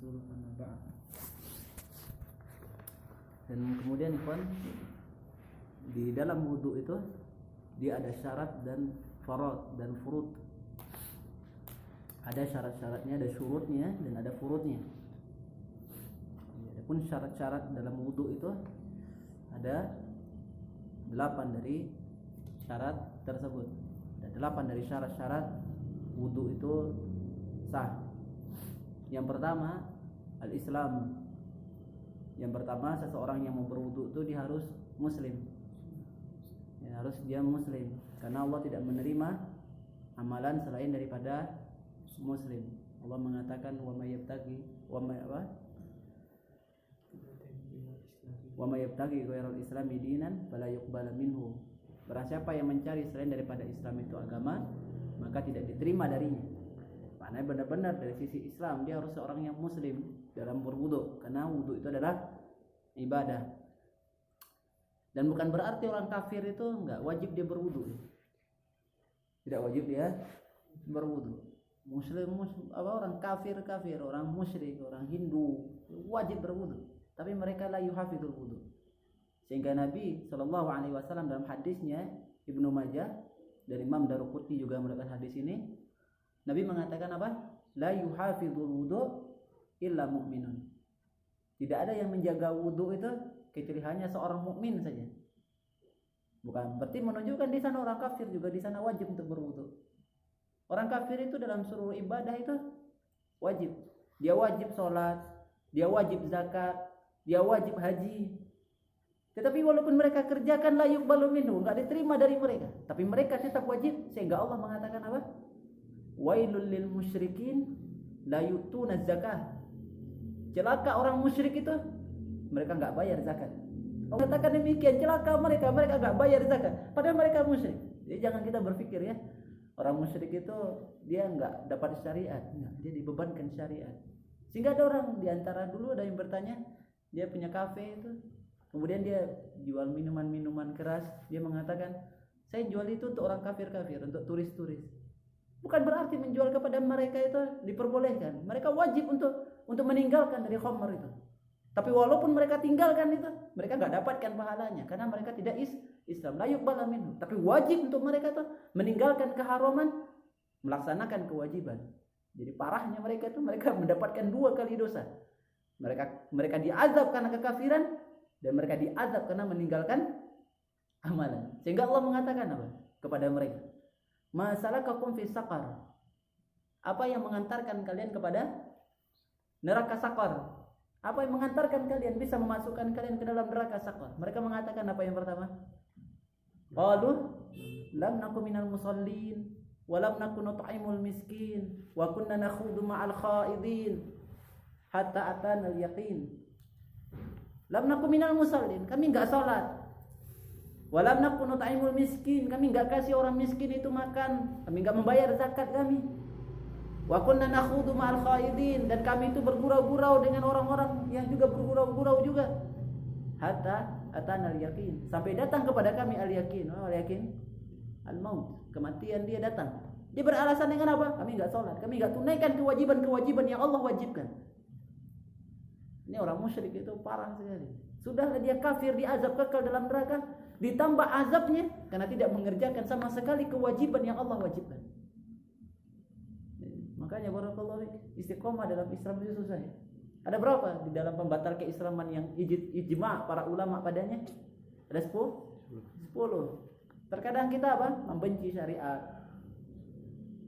Rasul amma ba'd. Dan kemudian ikhwan, di dalam wudu itu dia ada syarat dan farad dan furud. Ada syarat-syaratnya, ada syurutnya dan ada furudnya. Adapun syarat-syarat dalam wudu itu ada 8 dari syarat tersebut. Ada 8 dari syarat-syarat wudu itu sah. Yang pertama, al-Islam. Yang pertama, seseorang yang mau berwudu itu dia harus muslim. Ya, harus dia muslim, karena Allah tidak menerima amalan selain daripada muslim. Allah mengatakan wa may yabtaghi ghairal islami dinan fala yuqbal minhu. Barang siapa yang mencari selain daripada Islam itu agama, maka tidak diterima darinya. Karena benar-benar dari sisi Islam dia harus seorang yang muslim dalam berwudu, karena wudu itu adalah ibadah. Dan bukan berarti orang kafir itu enggak wajib dia berwudu. Tidak wajib dia berwudu. Orang kafir, orang musyrik, orang Hindu wajib berwudu, tapi mereka la yuhafizul wudu. Sehingga Nabi sallallahu alaihi wasallam dalam hadisnya Ibnu Majah dari Imam Daruqutni juga meriwayatkan hadis ini, Nabi mengatakan apa? La yuhafizul wudu illa mu'minun. Tidak ada yang menjaga wudu itu kecuali hanya seorang mukmin saja. Bukan berarti menunjukkan di sana orang kafir juga di sana wajib untuk berwudu. Orang kafir itu dalam seluruh ibadah itu wajib. Dia wajib sholat, dia wajib zakat, dia wajib haji. Tetapi walaupun mereka kerjakan la yuqbalu minhu, enggak diterima dari mereka, tapi mereka tetap wajib. Sehingga Allah mengatakan apa? Wailul lil musyrikin la yu'tuna zakah. Celaka orang musyrik itu, mereka enggak bayar zakat. Allah katakan demikian, celaka mereka enggak bayar zakat, padahal mereka musyrik. Jadi jangan kita berpikir ya, orang musyrik itu dia enggak dapat syariat, dia dibebankan syariat. Sehingga ada orang di antara dulu ada yang bertanya, dia punya kafe itu, kemudian dia jual minuman-minuman keras, dia mengatakan, saya jual itu untuk orang kafir-kafir, untuk turis-turis. Bukan berarti menjual kepada mereka itu diperbolehkan. Mereka wajib untuk meninggalkan dari khamr itu. Tapi walaupun mereka tinggalkan itu, mereka enggak dapatkan pahalanya karena mereka tidak Islam. La yuqbal minhu. Tapi wajib untuk mereka itu meninggalkan keharaman, melaksanakan kewajiban. Jadi parahnya mereka itu, mereka mendapatkan 2 kali dosa. Mereka diazab karena kekafiran dan mereka diazab karena meninggalkan amalan. Sehingga Allah mengatakan apa kepada mereka? Masalakakum fi saqar. Apa yang mengantarkan kalian kepada neraka saqar? Apa yang mengantarkan kalian bisa memasukkan kalian ke dalam neraka saqar? Mereka mengatakan apa yang pertama? Qalu lam nakum minal musallin wa lam nakun nut'imul miskin wa kunna nakhudu ma'al khaidin hatta atana al-yaqin. Lam nakum minal musallin, kami enggak salat. Wa lam nakun nut'imul miskin, kami enggak kasih orang miskin itu makan, kami enggak membayar zakat kami. Wa kunna nakhudu ma'al khaidin, dan kami itu bergurau-gurau dengan orang-orang yang juga bergurau-gurau juga. Hatta atana al-yaqin, sampai datang kepada kami al-yaqin. Al-yaqin al-maut, kematian dia datang. Dia beralasan dengan apa? Kami enggak salat, kami enggak tunaikan kewajiban-kewajiban yang Allah wajibkan. Ini orang musyrik itu parah sekali. Sudahlah dia kafir, diazab kekal dalam neraka, ditambah azabnya karena tidak mengerjakan sama sekali kewajiban yang Allah wajibkan. Makanya barakallahu istiqomah dalam Islam itu susah ya. Ada berapa di dalam pembatal keislaman yang ijma' para ulama padanya? Ada 10. Terkadang kita apa? Membenci syariat.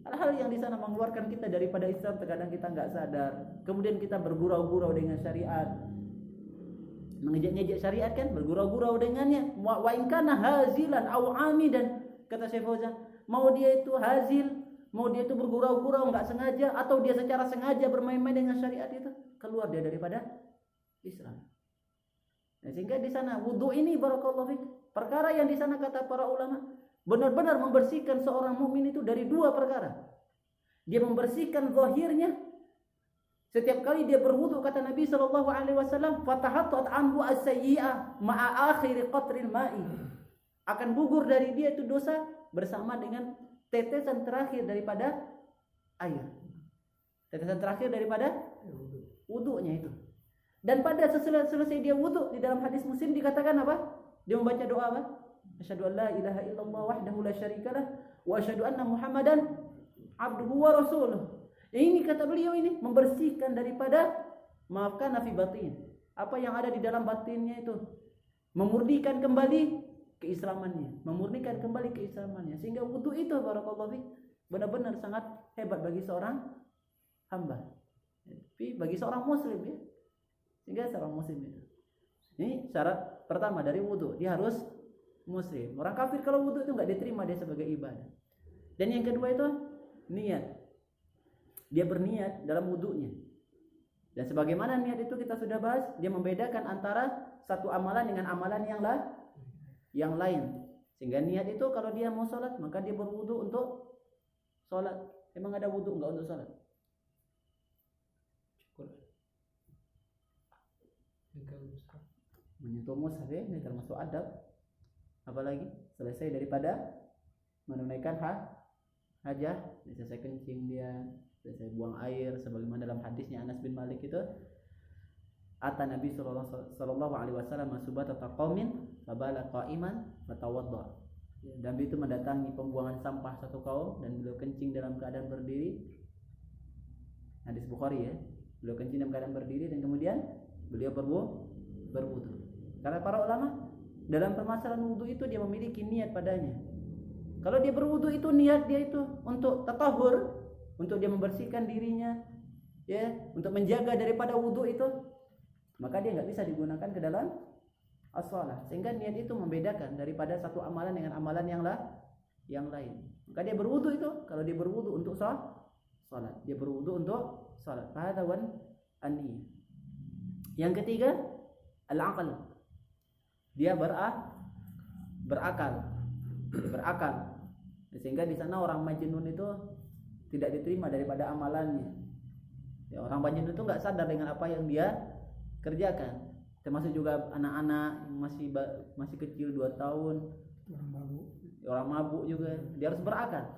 Hal-hal yang di sana mengeluarkan kita daripada Islam, terkadang kita enggak sadar. Kemudian kita bergurau-gurau dengan syariat. Mengejek-ngejek syariat kan, bergurau-gurau dengannya. Wa in kana hazilan aw amidan, kata Syekh Fauzan, mau dia itu hazil, mau dia itu bergurau-gurau enggak sengaja, atau dia secara sengaja bermain-main dengan syariat itu, keluar dia daripada Islam. Nah, sehingga di sana wudu ini barakallahu fik, perkara yang di sana kata para ulama benar-benar membersihkan seorang mukmin itu dari 2 perkara. Dia membersihkan zahirnya. Setiap kali dia berwudu, kata Nabi sallallahu alaihi wasallam, fatahattat anhu as-sayyi'ah ma'a akhir qatril ma'i. Akan gugur dari dia itu dosa bersama dengan tetesan terakhir daripada air. Tetesan terakhir daripada wudunya itu. Dan pada selesai dia wudu, di dalam hadis Muslim dikatakan apa? Dia membaca doa apa? Asyhadu an la ilaha illallah wahdahu la syarikalah wa asyhadu anna Muhammadan abduhu wa rasuluh. Ini kata beliau ini membersihkan daripada maafkan nafi batin. Apa yang ada di dalam batinnya itu. Memurnikan kembali keislamannya, memurnikan kembali keislamannya. Sehingga wudu itu barakallahu fi benar-benar sangat hebat bagi seorang hamba. Tapi bagi seorang muslim ya. Sehingga seorang muslim itu. Ini syarat pertama dari wudu, dia harus muslim. Orang kafir kalau wudu itu enggak diterima dia sebagai ibadah. Dan yang kedua itu niat. Dia berniat dalam wudunya. Dan sebagaimana niat itu kita sudah bahas, dia membedakan antara satu amalan dengan amalan yang lain. Sehingga niat itu kalau dia mau sholat, maka dia berwudu untuk sholat. Emang ada wudu enggak untuk sholat? Menyentuh mushaf ya, ini termasuk adab. Apalagi selesai daripada menunaikan hajah, selesai kencing dia, selesai buang air, sebagaimana dalam hadisnya Anas bin Malik itu, ata Nabi sallallahu alaihi wasallam subata qaumin fabala qa'iman fatawadda. Dan itu mendatangi pembuangan sampah satu kaum dan beliau kencing dalam keadaan berdiri. Hadis Bukhari ya. Beliau kencing dalam keadaan berdiri dan kemudian beliau berwudu. Karena para ulama dalam permasalahan wudu itu dia memiliki niat padanya. Kalau dia berwudu itu niat dia itu untuk tatahur, untuk dia membersihkan dirinya, ya, untuk menjaga daripada wudu itu, maka dia nggak bisa digunakan ke dalam as-shalah. Sehingga niat itu membedakan daripada satu amalan dengan amalan yang lain. Maka dia berwudu itu, kalau dia berwudu untuk salat, dia berwudu untuk salat. Hadza wan an-niyah. Yang ketiga, al-aql. Dia berakal. Sehingga di sana orang majnun itu tidak diterima daripada amalannya. Ya, orang majnun itu enggak sadar dengan apa yang dia kerjakan. Termasuk juga anak-anak yang masih kecil 2 tahun, orang mabuk juga. Dia harus berakal.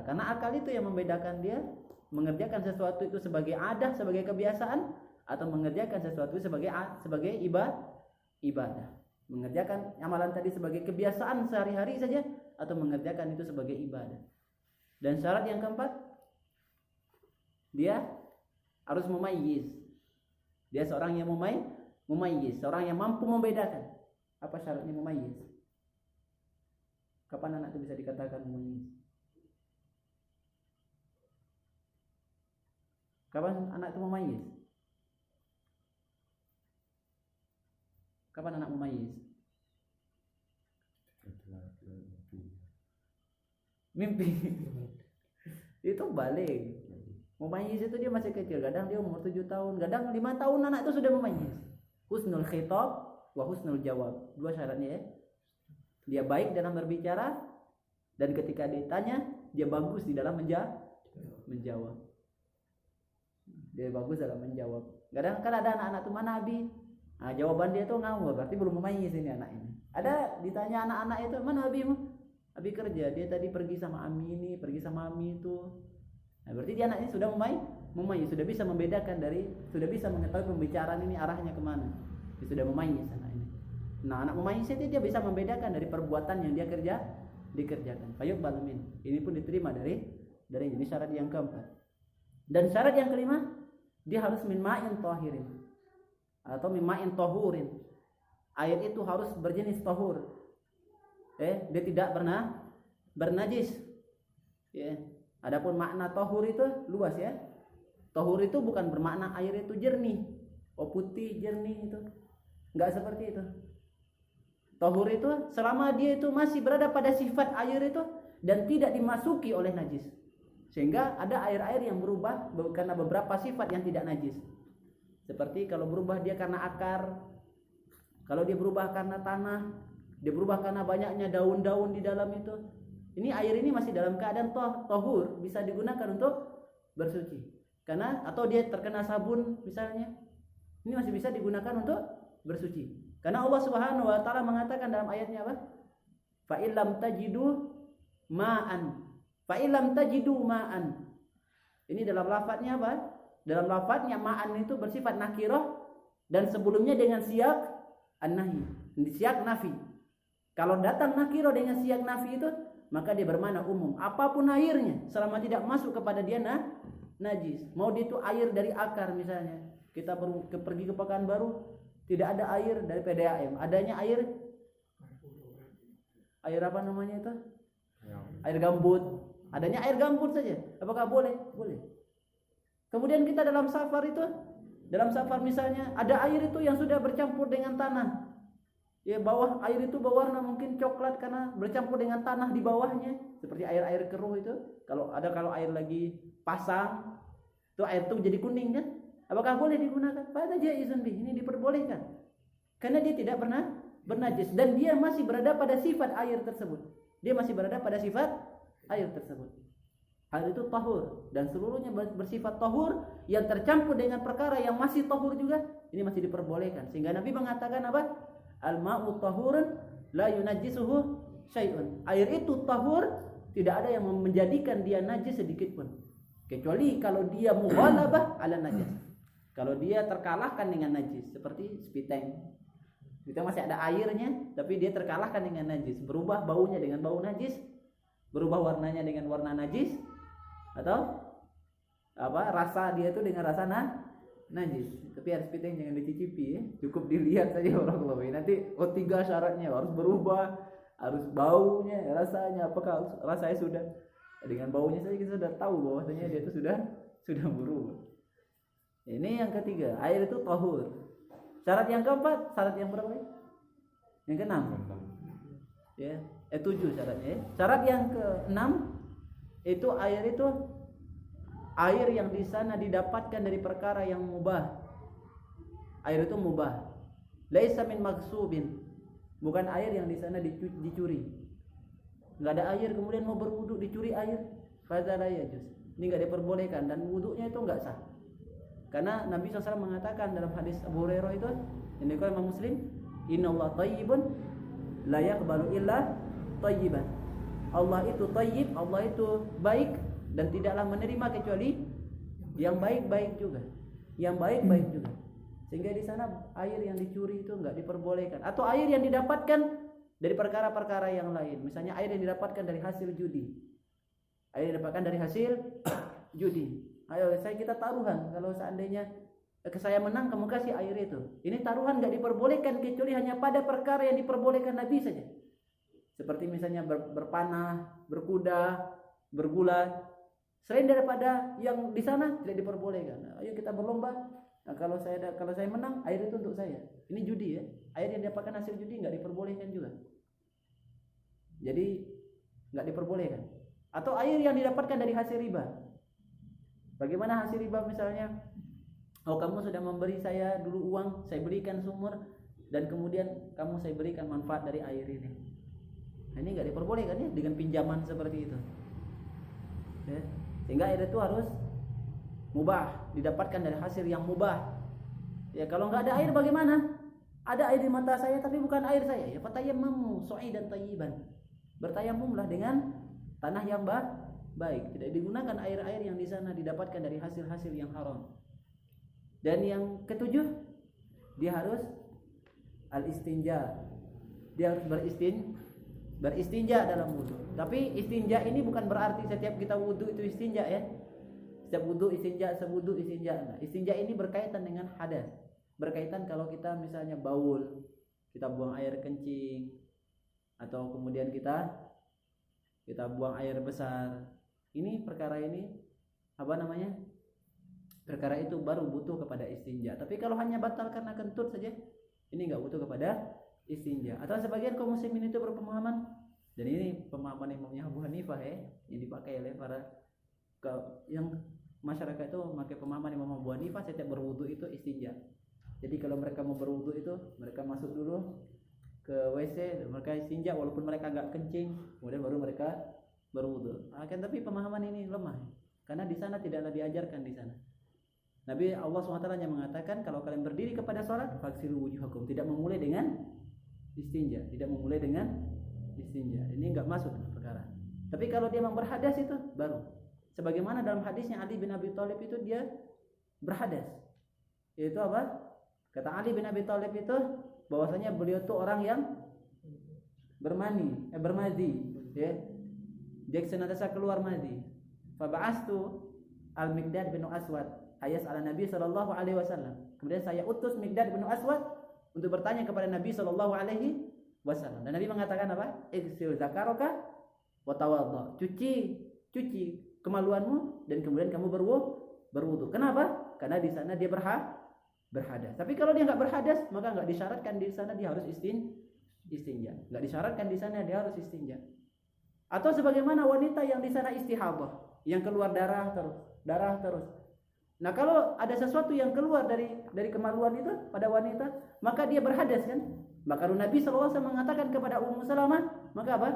Karena akal itu yang membedakan dia mengerjakan sesuatu itu sebagai adah, sebagai kebiasaan, atau mengerjakan sesuatu sebagai ibadah. Mengerjakan amalan tadi sebagai kebiasaan sehari-hari saja, atau mengerjakan itu sebagai ibadah. Dan syarat yang keempat, dia harus mumayyiz. Dia seorang yang mumayyiz, seorang yang mampu membedakan. Apa syaratnya mumayyiz? Kapan anak itu bisa dikatakan mumayyiz? Kapan anak itu mumayyiz? Kapan anak mumayyiz? Mimpi. Itu balik. Mumayyiz itu dia masih kecil, kadang dia umur 7 tahun, kadang 5 tahun anak itu sudah mumayyiz. Husnul khitab wa husnul jawab. 2 syaratnya ya. Dia baik dalam berbicara, dan ketika ditanya dia bagus di dalam menjawab. Dia bagus dalam menjawab. Kadang kan ada anak-anak tuh mana Abi? Nah, jawaban dia tuh ngawur, berarti belum mumayyiz ini anak ini. Ada ditanya anak-anak itu, "Mana Abimu?" "Abi kerja, dia tadi pergi sama Ami ini, pergi sama Ami itu." Nah, berarti dia anak ini sudah mumayyiz, sudah bisa membedakan sudah bisa mengetahui pembicaraan ini arahnya kemana. Dia sudah mumayyiz anak ini. Nah, anak mumayyiz itu dia bisa membedakan dari perbuatan yang dia dikerjakan. Fayuqbal min. Ini pun diterima dari ini syarat yang keempat. Dan syarat yang kelima, dia harus min ma'in tahirin atau min ma'in tahurin. Air itu harus berjenis tahur. Dia tidak pernah bernajis. Ya. Adapun makna tahur itu luas ya. Tahur itu bukan bermakna air itu jernih, putih jernih itu. Enggak seperti itu. Tahur itu selama dia itu masih berada pada sifat air itu dan tidak dimasuki oleh najis. Sehingga ada air-air yang berubah karena beberapa sifat yang tidak najis. Seperti kalau berubah dia karena akar, kalau dia berubah karena tanah, dia berubah karena banyaknya daun-daun di dalam itu. Ini air ini masih dalam keadaan tahur, bisa digunakan untuk bersuci. Karena atau dia terkena sabun misalnya, ini masih bisa digunakan untuk bersuci. Karena Allah Subhanahu wa taala mengatakan dalam ayatnya apa? Fa illam tajidu ma'an. Fa illam tajidu ma'an. Ini dalam lafadznya apa? Dalam lafadznya ma'an itu bersifat nakirah dan sebelumnya dengan siyak an-nahi, siyak nafi. Kalau datang nakirah dengan siyak nafi itu, maka dia bermakna umum. Apapun airnya, selama tidak masuk kepada dia najis. Mau dia itu air dari akar misalnya. Kita pergi ke Pekanbaru, tidak ada air dari PDAM. Adanya air apa namanya itu? Air gambut. Adanya air gambut saja. Apakah boleh? Boleh. Kemudian kita dalam safar misalnya ada air itu yang sudah bercampur dengan tanah. Ya, bawah air itu berwarna mungkin coklat karena bercampur dengan tanah di bawahnya, seperti air keruh itu. Kalau air lagi pasang, itu air itu jadi kuning kan? Apakah boleh digunakan? Pada jaizun bih, ini diperbolehkan. Karena dia tidak pernah bernajis dan dia masih berada pada sifat air tersebut. Dia masih berada pada sifat air tersebut. Air itu tahur dan seluruhnya bersifat tahur yang tercampur dengan perkara yang masih tahur juga, ini masih diperbolehkan. Sehingga Nabi mengatakan apa? Al-ma'u tahurun la yunajjisuhu syai'un. Air itu tahur, tidak ada yang menjadikan dia najis sedikit pun. Kecuali kalau dia mughalabah ala najis. Kalau dia terkalahkan dengan najis, seperti spiteng. Spiteng masih ada airnya, tapi dia terkalahkan dengan najis, berubah baunya dengan bau najis, berubah warnanya dengan warna najis, atau rasa dia itu dengan rasa najis. Tapi harus spiteng jangan dicicipi ya. Cukup dilihat saja orang lebih. Nanti tiga syaratnya harus berubah, harus baunya, rasanya apakah rasanya sudah dengan baunya saja kita sudah tahu bahwasanya dia itu sudah berubah. Ini yang ketiga, air itu tahur. Syarat yang keempat, syarat yang berapa? Yang keenam. Ya, 7 syaratnya ya. Syarat yang keenam itu air yang di sana didapatkan dari perkara yang mubah. Air itu mubah. Laisa min maghsubin. Bukan air yang di sana dicuri. Enggak ada air kemudian mau berwudu dicuri air. Fadza la yajuz. Ini enggak diperbolehkan dan wudunya itu enggak sah. Karena Nabi SAW mengatakan dalam hadis Abu Hurairah itu, yang dikatakan Imam Muslim, innallaha thayyibun la yaqbalu illa thayyiban. Allah itu thayyib, Allah itu baik dan tidaklah menerima kecuali yang baik-baik juga. Yang baik-baik juga. Sehingga di sana air yang dicuri itu enggak diperbolehkan, atau air yang didapatkan dari perkara-perkara yang lain. Misalnya air yang didapatkan dari hasil judi. Air yang didapatkan dari hasil judi. Ayo kita taruhan, kalau seandainya saya menang kamu kasih air itu. Ini taruhan enggak diperbolehkan kecuali hanya pada perkara yang diperbolehkan Nabi saja. Seperti misalnya berpanah, berkuda, bergulat. Selain daripada yang di sana tidak diperbolehkan. Ayo kita berlomba. Nah, kalau saya menang, air itu untuk saya. Ini judi ya. Air yang didapatkan hasil judi enggak diperbolehkan juga. Jadi enggak diperbolehkan. Atau air yang didapatkan dari hasil riba. Bagaimana hasil riba misalnya? Oh, kamu sudah memberi saya dulu uang, saya belikan sumur, dan kemudian saya berikan manfaat dari air ini. Nah, ini enggak diperbolehkan ya dengan pinjaman seperti itu. Ya. Sehingga air itu harus mubah, didapatkan dari hasil yang mubah. Ya, kalau enggak ada air bagaimana? Ada air di mata saya tapi bukan air saya. Ya, fatayammamu su'idan thayyiban. Bertayamumlah dengan tanah yang baik. Tidak digunakan air-air yang di sana didapatkan dari hasil-hasil yang haram. Dan yang ketujuh, dia harus al-istinja. Dia harus beristinja dalam wudu. Tapi istinja ini bukan berarti setiap kita wudu itu istinja ya. Setiap wudu istinja, sewudu istinja. Nah, istinja ini berkaitan dengan hadas. Berkaitan kalau kita misalnya baul, kita buang air kencing, atau kemudian kita buang air besar. Ini perkara ini perkara itu baru butuh kepada istinja. Tapi kalau hanya batal karena kentut saja, ini enggak butuh kepada istinja. Atau sebagian kaum muslimin itu berpemahaman, dan ini pemahaman Imam Abu Hanifah ya, yang dipakai oleh yang masyarakat itu memakai pemahaman Imam Abu Hanifah, setiap berwudu itu istinja. Jadi kalau mereka mau berwudu itu mereka masuk dulu ke WC, mereka istinja walaupun mereka enggak kencing, kemudian baru mereka berwudu. Akan tapi pemahaman ini lemah karena di sana tidaklah diajarkan di sana. Nabi Allah SWT yang mengatakan kalau kalian berdiri kepada salat faghsilu wujuhakum, tidak memulai dengan istinja, Ini enggak masuk perkara. Tapi kalau dia memang berhadas itu baru. sebagaimana dalam hadisnya Ali bin Abi Thalib itu dia berhadas. Yaitu apa? Kata Ali bin Abi Thalib itu bahwasanya beliau itu orang yang bermazi, ya. Dia senantiasa keluar mazi. Fa ba'astu Al-Miqdad bin Aswad ayas ala Nabi sallallahu alaihi wasallam. Kemudian saya utus Miqdad bin Aswad untuk bertanya kepada Nabi sallallahu alaihi wasallam. Dan Nabi mengatakan apa? Igsil zakaraka wa tawadda. Cuci kemaluanmu dan kemudian kamu berwudu. Kenapa? Karena di sana dia berhadas. Tapi kalau dia enggak berhadas, maka enggak disyaratkan di sana dia harus istinja. Enggak disyaratkan di sana dia harus istinja. Atau sebagaimana wanita yang di sana istihadah, yang keluar darah terus. Nah, kalau ada sesuatu yang keluar dari kemaluan itu pada wanita, maka dia berhadas kan? Maka Nabi SAW mengatakan kepada Ummu Salamah, maka apa?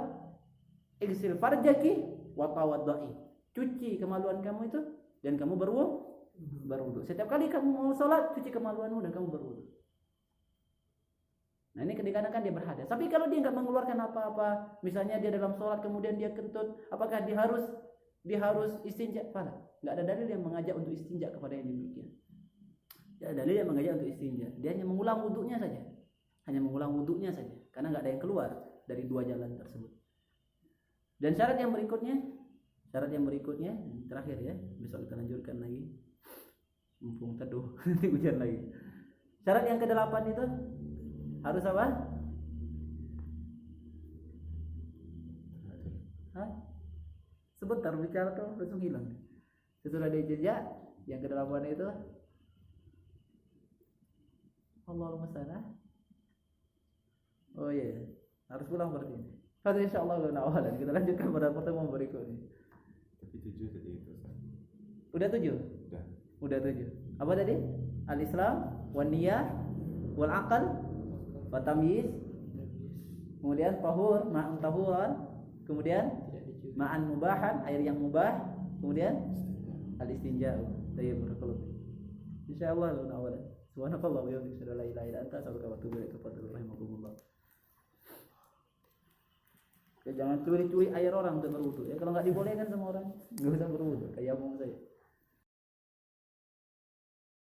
Igsil farjaki wa tawadda'i. Cuci kemaluan kamu itu dan kamu berwudu. Setiap kali kamu mau salat, cuci kemaluanmu dan kamu berwudu. Nah, ini dikarenakan dia berhadas. Tapi kalau dia enggak mengeluarkan apa-apa, misalnya dia dalam salat kemudian dia kentut, apakah dia harus istinja? Tidak. Enggak ada dalil yang mengajak untuk istinja kepada yang demikian. Tidak ada dalil yang mengajak untuk istinja. Dia hanya mengulang wudunya saja. Karena enggak ada yang keluar dari dua jalan tersebut. Dan syarat yang berikutnya terakhir ya, besok kita lanjutkan lagi. Mumpung teduh nanti hujan lagi. Syarat yang ke-8 itu harus apa? Sebentar bicara tuh langsung hilang. Sesudah dia jejak yang ke-8 itu Allahumma salah. Oh iya, harus pulang berarti. Kalau insyaallah dan kita lanjutkan pada pertemuan berikutnya. Tapi 7 tadi itu. Udah 7? Udah 7. Apa tadi? Al-Islam, wan niyah, wal aql, wa tamyiz. Kemudian tahuran, kemudian ma'an mubahan, air yang mubah, kemudian al-istinja. Tayyib barakallahu. Insyaallah awalan. Subhanakallah wa bihamdika la ilaha illa anta astaghfiruka wa atubu ilaik. Rahimakumullah. Ya, jangan curi-curi air orang untuk berwudu ya. Kalau enggak dibolehkan sama orang, enggak usah berwudu. Kayak mau saya.